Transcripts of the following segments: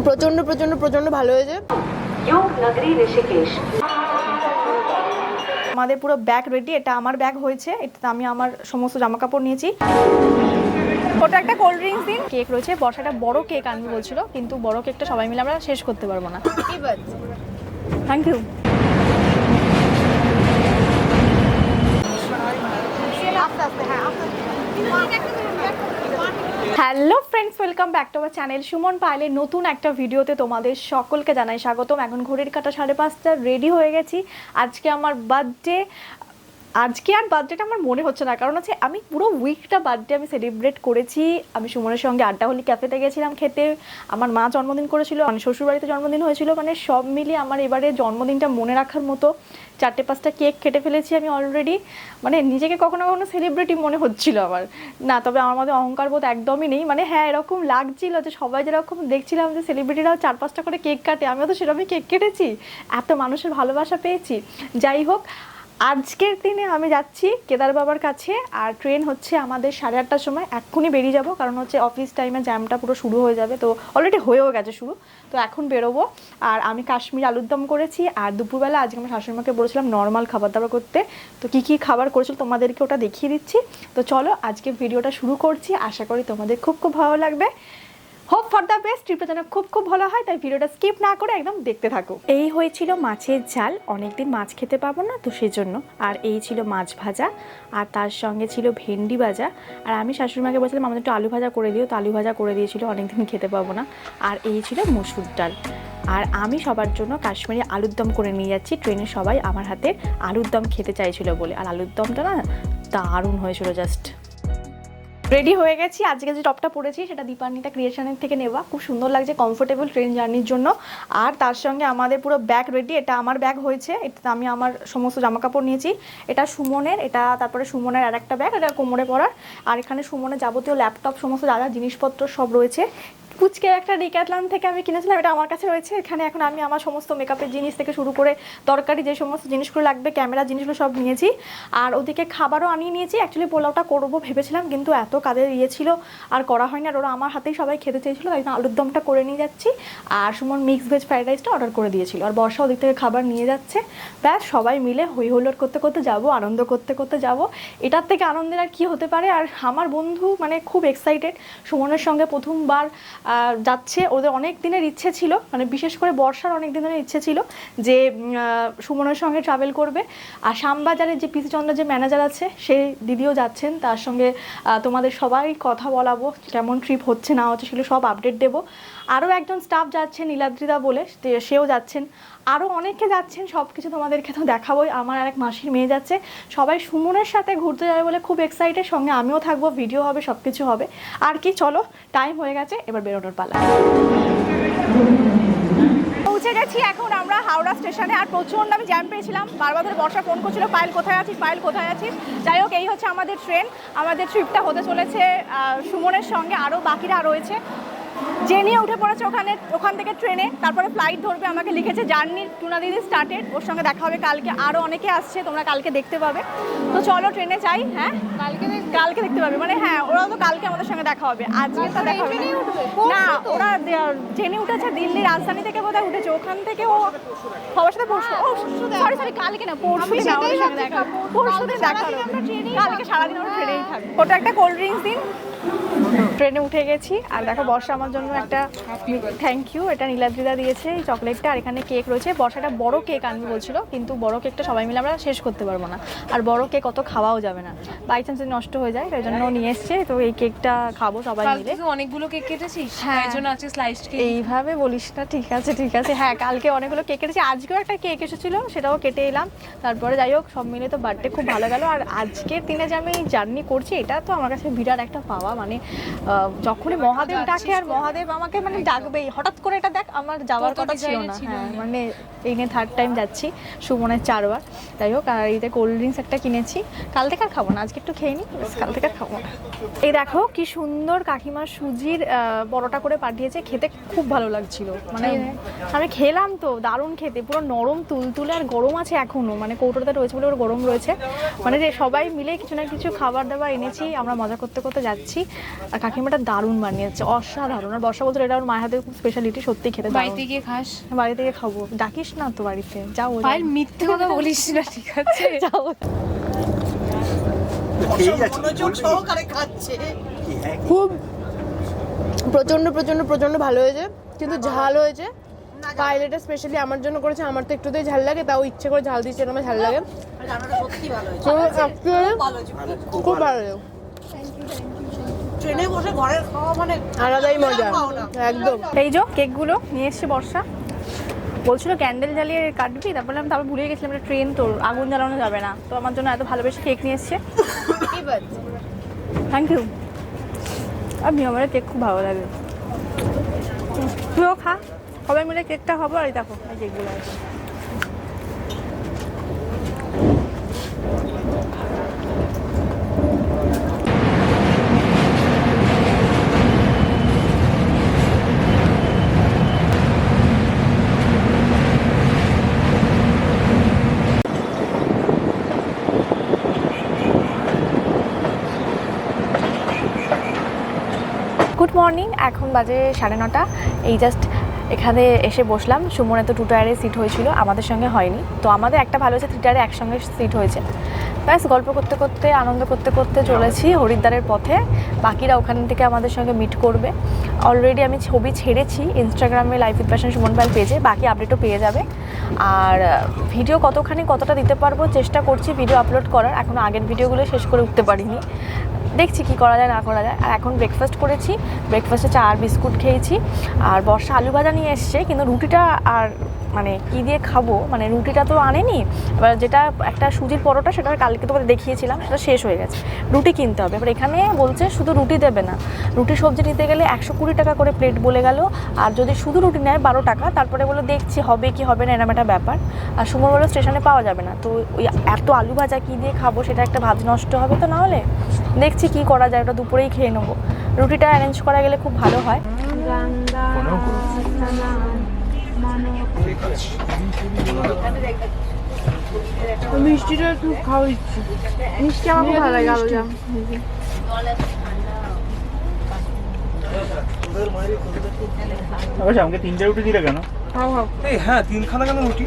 প্রচন্ড প্রচন্ড প্রচন্ড ভালো হয়েছে। আমাদের পুরো ব্যাগ রেডি, এটা আমার ব্যাগ হয়েছে, এটাতে আমি আমার সমস্ত জামা কাপড় নিয়েছি। ওটা একটা কোল্ড ড্রিঙ্কস দিন, কেক রয়েছে, বর্ষাটা বড় কেক আনবে বলছিল, কিন্তু বড় কেকটা সবাই মিলে আমরা শেষ করতে পারবো না। Thank you. Hello friends, welcome back to our channel Suman পায়েলের নতুন একটা ভিডিওতে তোমাদের সকলকে জানাই স্বাগতম। এখন ঘড়ির কাঁটা 5:30, রেডি হয়ে গেছি। আজকে আমার বার্থডে। আজকে আর বার্থডেটা আমার মনে হচ্ছে না, কারণ হচ্ছে আমি পুরো উইকটা বার্থডে আমি সেলিব্রেট করেছি। আমি সুমনের সঙ্গে আড্ডা হলি ক্যাফেতে গেছিলাম খেতে, আমার মা জন্মদিন করেছিল, মানে শ্বশুরবাড়িতে জন্মদিন হয়েছিল, মানে সব মিলিয়ে আমার এবারে জন্মদিনটা মনে রাখার মতো 4-5টা কেক কেটে ফেলেছি আমি অলরেডি। মানে নিজেকে কখনো কখনো সেলিব্রিটি মনে হচ্ছিল আমার না, তবে আমার মধ্যে অহংকার বোধ একদমই নেই। মানে হ্যাঁ, এরকম লাগছিল যে সবাই যেরকম দেখছিলাম যে সেলিব্রিটিরাও 4-5টা করে কেক কাটে, আমিও তো সেরকমই কেক কেটেছি, এত মানুষের ভালোবাসা পেয়েছি। যাই হোক, আজকের দিনে আমি যাচ্ছি কেদার বাবার কাছে, আর ট্রেন হচ্ছে আমাদের 8:30টার সময়। এক্ষুনি বেরিয়ে যাব, কারণ হচ্ছে অফিস টাইমে জ্যামটা পুরো শুরু হয়ে যাবে, তো অলরেডি হয়েও গেছে শুরু, তো এখন বেরোবো। আর আমি কাশ্মীর আলুর দম করেছি, আর দুপুরবেলা আজকে আমার শাশুড়িমাকে বলেছিলাম নর্মাল খাবার দাবার করতে, তো কী কী খাবার করেছিল তোমাদেরকে ওটা দেখিয়ে দিচ্ছি। তো চলো আজকে ভিডিওটা শুরু করছি, আশা করি তোমাদের খুব খুব ভালো লাগবে। হোপ ফর দ্য বেস্ট, ট্রিপটা যেন খুব খুব ভালো হয়, তাই ভিডিওটা স্কিপ না করে একদম দেখতে থাকো। এই হয়েছিল মাছের ঝাল, অনেকদিন মাছ খেতে পাবো না তো সেজন্য। আর এই ছিল মাছ ভাজা, আর তার সঙ্গে ছিল ভেন্ডি ভাজা। আর আমি শাশুড়িমাকে বলছিলাম আমাদের একটু আলু ভাজা করে দিও, তো আলু ভাজা করে দিয়েছিল, অনেকদিন খেতে পাবো না। আর এই ছিল মসুর ডাল। আর আমি সবার জন্য কাশ্মীরি আলুর দম করে নিয়ে যাচ্ছি, ট্রেনে সবাই আমার হাতে আলুর দম খেতে চাইছিল বলে। আর আলুর দমটা না দারুণ হয়েছিল, জাস্ট। রেডি হয়ে গেছি। আজকে যে টপটা পরেছি সেটা দীপান্বিতা ক্রিয়েশনের থেকে নেওয়া, খুব সুন্দর লাগছে, কমফোর্টেবল ট্রেন জার্নির জন্য। আর তার সঙ্গে আমাদের পুরো ব্যাগ রেডি, এটা আমার ব্যাগ হয়েছে, এটাতে আমি আমার সমস্ত জামা কাপড় নিয়েছি। এটা সুমনের, এটা তারপরে সুমনের আর একটা ব্যাগ, এটা কোমরে পরার। আর এখানে সুমনের যাবতীয় ল্যাপটপ সমস্ত যা যা জিনিসপত্র সব রয়েছে। পুচকে একটা ডিক্যাথলন থেকে আমি কিনেছিলাম, এটা আমার কাছে রয়েছে। এখানে এখন আমি আমার সমস্ত মেকআপের জিনিস থেকে শুরু করে দরকারি যে সমস্ত জিনিসগুলো লাগবে, ক্যামেরা জিনিসগুলো সব নিয়েছি। আর ওদিকে খাবারও আনিয়ে নিয়েছি। অ্যাকচুয়ালি পোলাওটা করবো ভেবেছিলাম, কিন্তু এত কাজের ইয়ে ছিল আর করা হয়নি, আর ওরা আমার হাতেই সবাই খেতে চেয়েছিলো, তাই আলুর দমটা করে নিয়ে যাচ্ছি। আর সুমন মিক্স ভেজ ফ্রাইড রাইসটা অর্ডার করে দিয়েছিল, আর বর্ষা ওদিক থেকে খাবার নিয়ে যাচ্ছে। ব্যাস সবাই মিলে হই হুল্লোড় করতে করতে যাবো, আনন্দ করতে করতে যাবো। এটার থেকে আনন্দের আর কী হতে পারে। আর আমার বন্ধু মানে খুব এক্সাইটেড, সুমনের সঙ্গে প্রথমবার যাচ্ছে। ওদের অনেক দিনের ইচ্ছে ছিল, মানে বিশেষ করে বর্ষার অনেক দিনের ইচ্ছে ছিল যে সুমনের সঙ্গে ট্রাভেল করবে। আর শ্যামবাজারের যে পিসি চন্দ্র যে ম্যানেজার আছে, সেই দিদিও যাচ্ছেন, তার সঙ্গে তোমাদের সবাই কথা বলাবো, কেমন ট্রিপ হচ্ছে না হচ্ছে সেগুলো সব আপডেট দেবো। আরও একজন স্টাফ যাচ্ছেন নীলাদ্রিদা বলে, সেও যাচ্ছেন, আরও অনেকে যাচ্ছেন, সব কিছু তোমাদেরকে তো দেখাবোই। আমার আর এক মাসির মেয়ে যাচ্ছে, সবাই সুমনের সাথে ঘুরতে যাবে বলে খুব এক্সাইটেড, সঙ্গে আমিও থাকবো, ভিডিও হবে, সব কিছু হবে। আর কি, চলো টাইম হয়ে গেছে, এবার বেরোনোর পালা। পৌঁছে গেছি এখন আমরা হাওড়া স্টেশনে, আর প্রচণ্ড আমি জ্যাম পেয়েছিলাম, বারবার ধরে বর্ষা ফোন করছিল পায়েল কোথায় আছিস, পায়েল কোথায় আছিস। যাই হোক, এই হচ্ছে আমাদের ট্রেন, আমাদের ট্রিপটা হতে চলেছে সুমনের সঙ্গে, আরও বাকিরা রয়েছে। জেনিয়ে উঠে পড়েছে ওখান থেকে ট্রেনে, তারপরে ফ্লাইট ধরবে। আমাকে লিখেছে জার্নি টুনা দিদি স্টার্টেড, ওর সঙ্গে দেখা হবে কালকে। আরও অনেকে আসছে, তোমরা কালকে দেখতে পাবে। তো চলো ট্রেনে যাই। হ্যাঁ, কালকে দেখতে পাবে, মানে হ্যাঁ, ওরাও তো কালকে আমাদের সঙ্গে দেখা হবে, আজকে তো দেখা হবে না। ওরা জেনে উঠেছে দিল্লি রাজধানী থেকে বোধহয় উঠেছে, ওখান থেকে ও সবার সাথে সরি কালকে না, পরশু দিন আমাদের সঙ্গে দেখা, পরশু দিন দেখা হবে, কালকে সারাদিন আমরা ট্রেনেই থাকবো। ওটা একটা কোল্ড ড্রিঙ্কস দিন। ট্রেনে উঠে গেছি, আর দেখো বর্ষা আমার জন্য একটা থ্যাংক ইউ, এটা নীলাদ্রিদা দিয়েছে এই চকলেটটা। আর এখানে কেক রয়েছে, বর্ষাটা বড় কেক আনবে বলছিল, কিন্তু বড় কেকটা সবাই মিলে আমরা শেষ করতে পারবো না, আর বড় কেক অত খাওয়াও যাবে না, বাই চান্স নষ্ট হয়ে যায়, তাই জন্য নিয়ে এসছে। তো এই কেকটা খাবো সবাই মিলে। অনেকগুলো কেক কেটেছিস, হ্যাঁ, এর জন্য আছে স্লাইসড কেক। এইভাবে বলিস না, ঠিক আছে ঠিক আছে। হ্যাঁ, কালকে অনেকগুলো কেক কেটেছি, আজকেও একটা কেক এসেছিলো, সেটাও কেটে এলাম। তারপরে যাই হোক, সব মিলে তো বার্থডে খুব ভালো গেল। আর আজকের দিনে যে আমি জার্নি করছি, এটা তো আমার কাছে বিরাট একটা পাওয়া। মানে যখনই মহাদেব ডাকে, আর মহাদেব আমাকে মানে ডাকবেই, হঠাৎ করে এটা দেখ আমার যাওয়ার কথা ছিল না। হ্যাঁ, মানে এই নিয়ে 3rd টাইম যাচ্ছি, সুমনের 4 বার। যাই হোক, আর এইতে কোল্ড ড্রিঙ্কস একটা কিনেছি, কাল থেকে আর খাবো না, আজকে একটু খেয়ে নিই, কাল থেকে আর খাবো না। এই দেখো কি সুন্দর কাকিমা সুজির পরোটা করে পাঠিয়েছে, খেতে খুব ভালো লাগছিল। মানে আমি খেলাম তো, দারুণ খেতে, পুরো নরম তুলতুলে, আর গরম আছে এখনো, মানে কৌটোতে রয়েছে বলে ওর গরম রয়েছে। মানে যে সবাই মিলে কিছু না কিছু খাবার দাবার এনেছি, আমরা মজা করতে করতে যাচ্ছি। আর কাকিমাটা দারুণ বানিয়েছে, অসাধারণ। আর বর্ষা বলছিল এটা ওর মায়ের হাতে খুব স্পেশালিটি, সত্যি খেতে দারুণ। বাড়িতে গিয়ে খাস? বাড়ি থেকে খাবো, ডাকিস না তো বাড়িতে, যাও পায়েল মিথ্যে কথা বলিস না, ঠিক আছে? যাও। খুব প্রচন্ড প্রচন্ড প্রচন্ড ভালো হয়েছে, কিন্তু ঝাল হয়েছে। পায়েল এটা স্পেশালি আমার জন্য করেছে, আমার তো একটুতেই ঝাল লাগে, তাও ইচ্ছে করে ঝাল দিচ্ছে, আমার ঝাল লাগে। তো actually খুব ভালো লাগে। ট্রেনে বসে ঘরের খাওয়া মানে আলাদাই মজা, একদম। এই যে কেকগুলো নিয়ে এসছে বর্ষা, বলছিল ক্যান্ডেল জ্বালিয়ে কাটবি, তারপরে আমি তারপর ভুলে গেছিলাম এটা ট্রেন, তোর আগুন জ্বালানো যাবে না, তো আমার জন্য এত ভালোবেসে কেক নিয়ে এসছে। Thank you. আর আমার কেক খুব ভালো লাগে, তুইও খা, সবাই মিলে কেকটা খাবো। আর এই দেখো এই কেকগুলো আছে। গুড মর্নিং, এখন বাজে 9:30। এই জাস্ট এখানে এসে বসলাম। সুমনে তো 2 টায়ারে সিট হয়েছিল, আমাদের সঙ্গে হয়নি, তো আমাদের একটা ভালো হয়েছে 3 টায়ারে একসঙ্গে সিট হয়েছে। ব্যাস গল্প করতে করতে আনন্দ করতে করতে চলেছি হরিদ্বারের পথে। বাকিরা ওখান থেকে আমাদের সঙ্গে মিট করবে। অলরেডি আমি ছবি ছেড়েছি ইনস্টাগ্রামে লাইফ উইথ প্যাশন সুমন পাল পেজে, বাকি আপডেটও পেয়ে যাবে। আর ভিডিও কতটা দিতে পারবো চেষ্টা করছি ভিডিও আপলোড করার, এখনও আগের ভিডিওগুলো শেষ করে উঠতে পারিনি, দেখছি কি করা যায় না করা যায়। আর এখন ব্রেকফাস্ট করেছি, ব্রেকফাস্টে চা আর বিস্কুট খেয়েছি। আর বর্ষা আলু ভাজা নিয়ে এসছে, কিন্তু রুটিটা আর মানে কি দিয়ে খাবো, মানে রুটিটা তো আনেনি। এবার যেটা একটা সুজির পরোটা, সেটা কালকে তোমাদের দেখিয়েছিলাম, সেটা শেষ হয়ে গেছে, রুটি কিনতে হবে। এবার এখানে বলছে শুধু রুটি দেবে না, রুটি সবজি নিতে গেলে 120 টাকা করে প্লেট বলে গেল। আর যদি শুধু রুটি নেয় 12 টাকা। তারপরে বলে দেখছি হবে কি হবে না, এরকম একটা ব্যাপার। আর সুমন বলে স্টেশনে পাওয়া যাবে না, তো ওই এত আলু ভাজা কী দিয়ে খাবো, সেটা একটা ভাজ নষ্ট হবে তো, না হলে দেখছি কি করা যায়, ওটা দুপুরেই খেয়ে নেবো। রুটিটা অ্যারেঞ্জ করা গেলে খুব ভালো হয়। মিষ্টিটা একটু খাওয়া ইচ্ছে, মিষ্টি আমার খুব ভালো লাগে, আলু জাম। আমাকে 3টে রুটি দিলে কেন? এই হ্যাঁ 3খানা কেন রুটি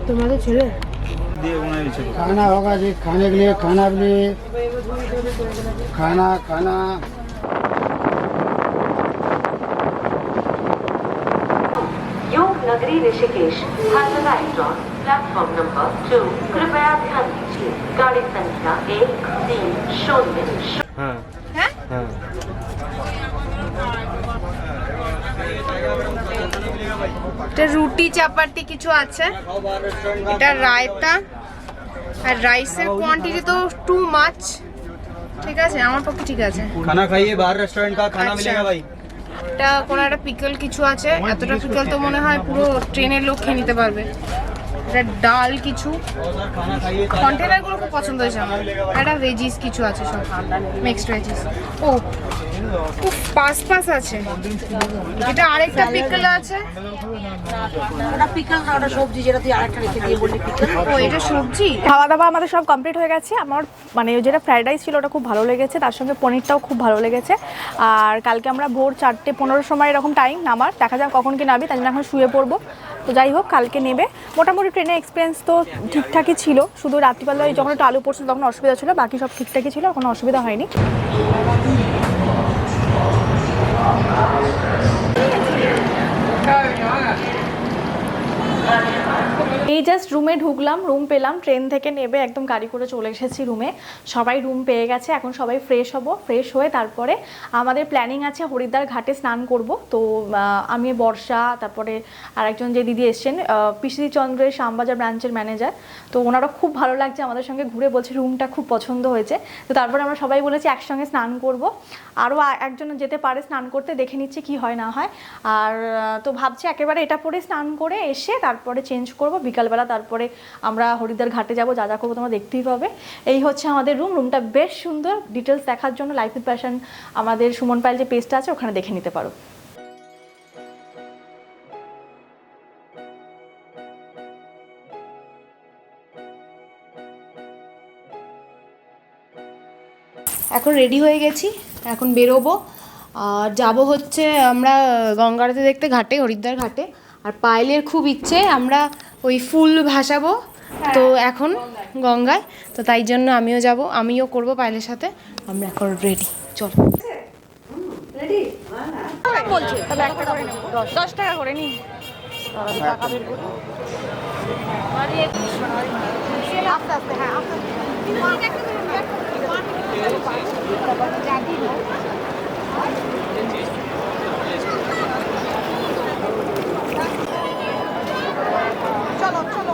তোমাদের ছেলে দিয়ে বানিয়েছে। खाना होगा जी, खाने के लिए खाना भी खाना खाना योग नगरी ऋषिकेश हाईलाइट्रॉन प्लेटफॉर्म नंबर 2 कृपया ध्यान दीजिए गाड़ी संख्या 130। হ্যাঁ হ্যাঁ হ্যাঁ এটা রুটি চাপাতি কিছু আছে, এটা রায়তা, আর রাইসের কোয়ান্টিটি তো টু মাচ। ঠিক আছে, আমার পক্ষে ঠিক আছে। खाना खाइए बाहर रेस्टोरेंट का खाना अच्छा। मिलेगा भाई। এটা কোনো একটা পিকল কিছু আছে, এতটা পিকল তো মনে হয় পুরো ট্রেনের লোক খেয়ে নিতে পারবে। এটা ডাল কিছু, खाना खाइए। কন্টেনারগুলো খুব পছন্দ হয়েছে আমার। একটা ভেজিস কিছু আছে, সব মিক্সড ভেজিস। ও পাস আছে, এটা আরেকটা পিকল আছে। ওটা পিকল না, ওটা সবজি, যেটা তুই আরেকটা রেখে দিয়ে বললি পিকল। ও এটা সবজি। খাওয়া দাওয়া আমাদের সব কমপ্লিট হয়ে গেছে। আমার মানে যেটা ফ্রাইড রাইস ছিল ওটা খুব ভালো লেগেছে, তার সঙ্গে পনিরটাও খুব ভালো লেগেছে। আর কালকে আমরা ভোর 4:15 সময় এরকম টাইম নামার, দেখা যাক কখন কি নামি, তাই জন্য এখন শুয়ে পড়বো। তো যাই হোক, কালকে নেবে। মোটামুটি ট্রেনের এক্সপিরিয়েন্স তো ঠিকঠাকই ছিল, শুধু রাত্রিবেলায় যখন একটু আলু পড়ছিল তখন অসুবিধা ছিল, বাকি সব ঠিকঠাকই ছিল, কোনো অসুবিধা হয়নি। এই জাস্ট রুমে ঢুকলাম, রুম পেলাম, ট্রেন থেকে নেবে একদম গাড়ি করে চলে এসেছি রুমে। সবাই রুম পেয়ে গেছে, এখন সবাই ফ্রেশ হব। ফ্রেশ হয়ে তারপরে আমাদের প্ল্যানিং আছে হরিদ্বার ঘাটে স্নান করব। তো আমি বর্ষা, তারপরে আরেকজন যে দিদি এসছেন পিসি চন্দ্রের শ্যামবাজার ব্রাঞ্চের ম্যানেজার, তো ওনারা খুব ভালো লাগছে আমাদের সঙ্গে ঘুরে, বলছে রুমটা খুব পছন্দ হয়েছে। তো তারপরে আমরা সবাই বলেছি একসঙ্গে স্নান করব। আরও একজন যেতে পারে স্নান করতে, দেখে নিচ্ছে কি হয় না হয়। আর তো ভাবছি একেবারে এটা পরে স্নান করে এসে তারপরে চেঞ্জ করব বিকালবেলা, তারপরে আমরা হরিদ্বার ঘাটে যাব, যা যা করবো তোমরা দেখতেই পাবে। এই হচ্ছে আমাদের রুমটা বেশ সুন্দর। ডিটেলস দেখার জন্য লাইফ উইথ প্যাশন আমাদের সুমন পাল যে পেজটা আছে ওখানে দেখে নিতে পারো। এখন রেডি হয়ে গেছি, এখন বেরোবো। আর যাবো হচ্ছে আমরা গঙ্গা আরতি দেখতে ঘাটে, হরিদ্বার ঘাটে। আর পায়েলের খুব ইচ্ছে আমরা ওই ফুল ভাসাবো তো এখন গঙ্গায়, তো তাই জন্য আমিও যাব, আমিও করব পায়েলের সাথে। আমরা এখন রেডি, চলো। বলছে তাহলে একটা করে নেবো, 10 টাকা করে নিই। আস্তে আস্তে, হ্যাঁ আস্তে চলো চলো।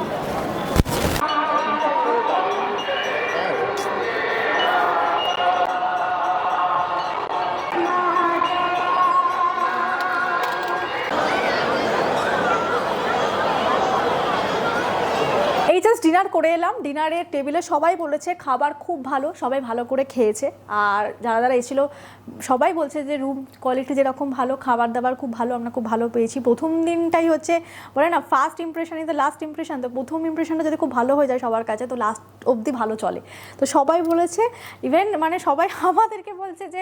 এই জাস্ট ডিনার করে এলাম। ডিনারের টেবিলে সবাই বলেছে খাবার খুব ভালো, সবাই ভালো করে খেয়েছে। আর যারা যারা এসেছিলো সবাই বলছে যে রুম কোয়ালিটি যেরকম ভালো, খাবার দাবার খুব ভালো, আমরা খুব ভালো পেয়েছি। প্রথম দিনটাই হচ্ছে বলে না first impression is the last impression, তো প্রথম ইমপ্রেশনটা যদি খুব ভালো হয়ে যায় সবার কাছে তো লাস্ট অবধি ভালো চলে। তো সবাই বলেছে, ইভেন মানে সবাই আমাদেরকে বলছে যে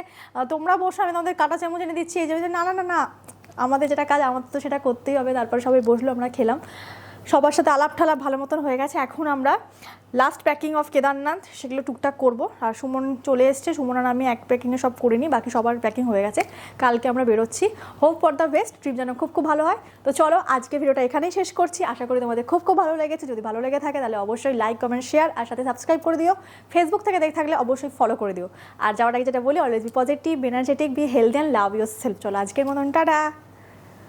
তোমরা বসো, আমি তোমাদের কাটা চামচ এনে দিচ্ছি। এই যে না না না না, আমাদের যেটা কাজ আমাদের তো সেটা করতেই হবে। তারপরে সবাই বসলো, আমরা খেলাম, সবার সাথে আলাপ ঠালাপ ভালো মতন হয়ে গেছে। এখন আমরা লাস্ট প্যাকিং অফ কেদারনাথ সেগুলো টুকটাক করবো। আর সুমন চলে এসছে, সুমন আর আমি এক প্যাকিংয়ে সব করিনি, বাকি সবার প্যাকিং হয়ে গেছে। কালকে আমরা বেরোচ্ছি। Hope for the best, trip যেন খুব খুব ভালো হয়। তো চলো আজকে ভিডিওটা এখানেই শেষ করছি। আশা করি তোমাদের খুব খুব ভালো লেগেছে। যদি ভালো লেগে থাকে তাহলে অবশ্যই লাইক কমেন্ট শেয়ার আর সাথে সাবস্ক্রাইব করে দিও। ফেসবুক থেকে দেখে থাকলে অবশ্যই ফলো করে দিও। আর যাওয়ার আগে যেটা বলি, always be positive, energetic, be healthy and love your self. চলো আজকের মতন টাটা।